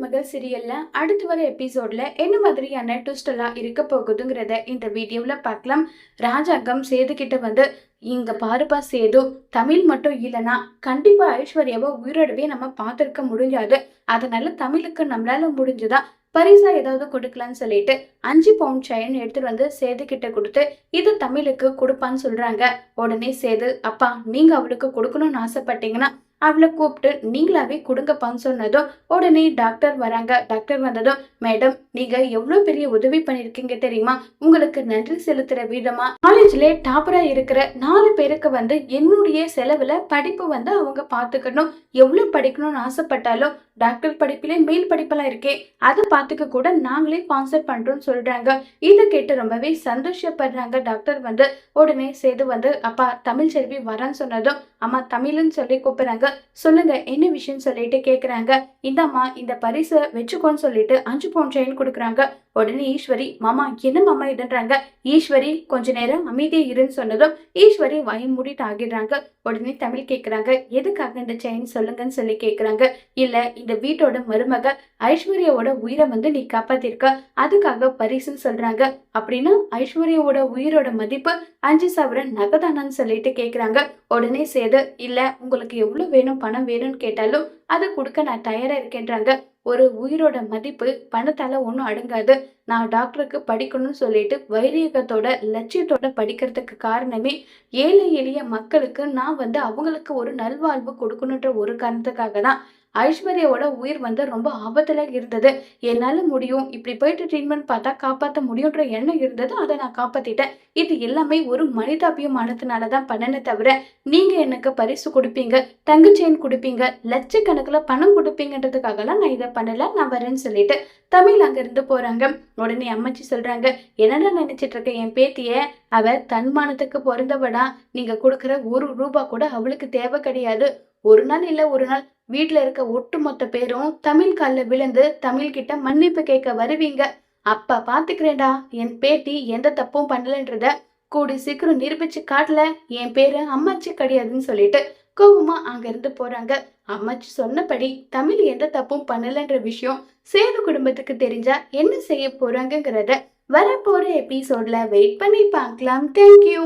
மருமகள் சீரியல்ல அடுத்து வர எபிசோட்ல என்ன மாதிரியான ட்விஸ்ட் எல்லாம் இருக்க போகுதுங்கிறத இந்த வீடியோல பார்க்கலாம். ராஜாங்கம் சேது கிட்ட வந்து, இங்க பாருப்பா சேது, தமிழ் மட்டும் இல்லைன்னா கண்டிப்பா ஐஸ்வர்யாவை உயிரோடவே நம்ம பார்த்திருக்க முடியாது. அதனால தமிழுக்கு நம்மளால முடிஞ்சதா பரிசா ஏதாவது கொடுக்கலான்னு சொல்லிட்டு 5 பவுண்ட் செயின் எடுத்துட்டு வந்து சேது கிட்ட கொடுத்து இது தமிழுக்கு கொடுப்பான்னு சொல்றாங்க. உடனே சேது, அப்பா நீங்க அவளுக்கு கொடுக்கணும்னு ஆசைப்பட்டீங்கன்னா அவளை கூப்பிட்டு நீங்களாவே கொடுங்கப்பான்னு சொன்னதும் உடனே டாக்டர் வராங்க. டாக்டர் வந்ததும், மேடம் நீங்க எவ்வளவு பெரிய உதவி பண்ணிருக்கீங்க தெரியுமா, உங்களுக்கு நன்றி செலுத்துற விதமா காலேஜ்ல டாப்பரா இருக்கிற 4 பேருக்கு வந்து என்னுடைய செலவுல படிப்பு வந்து அவங்க பாத்துக்கணும். எவ்வளவு படிக்கணும்னு ஆசைப்பட்டாலும் டாக்டர் படிப்பிலே மேல் படிப்பெல்லாம் இருக்கே அதை பார்த்துக்க கூட நாங்களே ஸ்பான்சர் பண்றோம்னு சொல்றாங்க. இதை கேட்டு ரொம்பவே சந்தோஷப்படுறாங்க டாக்டர் வந்து. உடனே சேது வந்து, அப்பா தமிழ் செல்வி வரேன்னு சொன்னதும், அம்மா தமிழ்னு சொல்லி கூப்பிடுறாங்க. சொல்லுங்க என்ன விஷயம் சொல்லிட்டு கேக்குறாங்க. இந்தம்மா இந்த பரிசை வச்சுக்கோன்னு சொல்லிட்டு 5 பவுண்ட் செயின் கொடுக்குறாங்க. உடனே ஈஸ்வரி, மாமா என்ன மாமா இதுன்றாங்க. ஈஸ்வரி கொஞ்ச நேரம் அமைதியா இருன்னு சொன்னதும் ஈஸ்வரி வாயை மூடிட்டு ஆகிடுறாங்க. உடனே தமிழ் கேக்குறாங்க, எதுக்காக இந்த செயின் சொல்லுங்கன்னு சொல்லி கேக்குறாங்க. இல்ல இந்த வீட்டோட மருமக ஐஸ்வர்யாவோட உயிரை வந்து நீ காப்பாத்திருக்க, அதுக்காக பரிசுன்னு சொல்றாங்க. அப்படின்னா ஐஸ்வர்யாவோட உயிரோட மதிப்பு 5 சவரன் நகைதானான்னு சொல்லிட்டு கேக்குறாங்க. உடனே சேது, இல்ல உங்களுக்கு எவ்வளவு வேணும் பணம் வேணும்னு கேட்டாலும் அதை கொடுக்க நான் தயாரா இருக்கேன்றாங்க. ஒரு உயிரோட மதிப்பு பணத்தால ஒன்றும் அடங்காது. நான் டாக்டருக்கு படிக்கணும்னு சொல்லிட்டு வைரியகத்தோட லட்சியத்தோட படிக்கிறதுக்கு காரணமே ஏழை எளிய மக்களுக்கு நான் வந்து அவங்களுக்கு ஒரு நல்வாழ்வு கொடுக்கணுன்ற ஒரு காரணத்துக்காக தான். ஐஸ்வர்யாவோட உயிர் வந்து ரொம்ப ஆபத்துல இருந்தது. என்னால முடியும், இப்படி போயிட்டு ட்ரீட்மெண்ட் பார்த்தா காப்பாற்ற முடியுன்ற எண்ணம் இருந்தது. அதை நான் காப்பாத்திட்டேன். இது எல்லாமே ஒரு மனிதாபியமானதுனாலதான் பண்ணனே தவிர நீங்க எனக்கு பரிசு கொடுப்பீங்க, தங்க செயின் கொடுப்பீங்க, லட்சக்கணக்கில் பணம் கொடுப்பீங்கன்றதுக்காகலாம் நான் இதை பண்ணல, நான் வரேன்னு சொல்லிட்டு தமிழ் அங்க இருந்து போறாங்க. உடனே அம்மாச்சி சொல்றாங்க, என்னடா நினைச்சிட்டு இருக்க என் பேத்திய, அவ தன்மானத்துக்கு பிறந்தவடா. நீங்க கொடுக்குற 1 ரூபா கூட அவளுக்கு தேவை கிடையாது. ஒரு நாள் இல்ல ஒரு நாள் வீட்டுல இருக்க ஒட்டுமொத்த பேரும் தமிழ் காலில் விழுந்து தமிழ் கிட்ட மன்னிப்பு கேட்க வருவீங்க. அப்ப பாத்துக்கிறேன்டா என் பேத்தி எந்த தப்பும் பண்ணலன்றத கூடி சீக்கிரம் நிரூபிச்சு காட்டல என் பேரு அம்மாச்சி கிடையாதுன்னு சொல்லிட்டு கோவமா அங்க இருந்து போறாங்க. அம்மாச்சி சொன்னபடி தமிழ் எந்த தப்பும் பண்ணலன்ற விஷயம் சேது குடும்பத்துக்கு தெரிஞ்சா என்ன செய்ய போறாங்கிறத வரப்போற எபிசோட்ல வெயிட் பண்ணி பார்க்கலாம். தேங்க்யூ.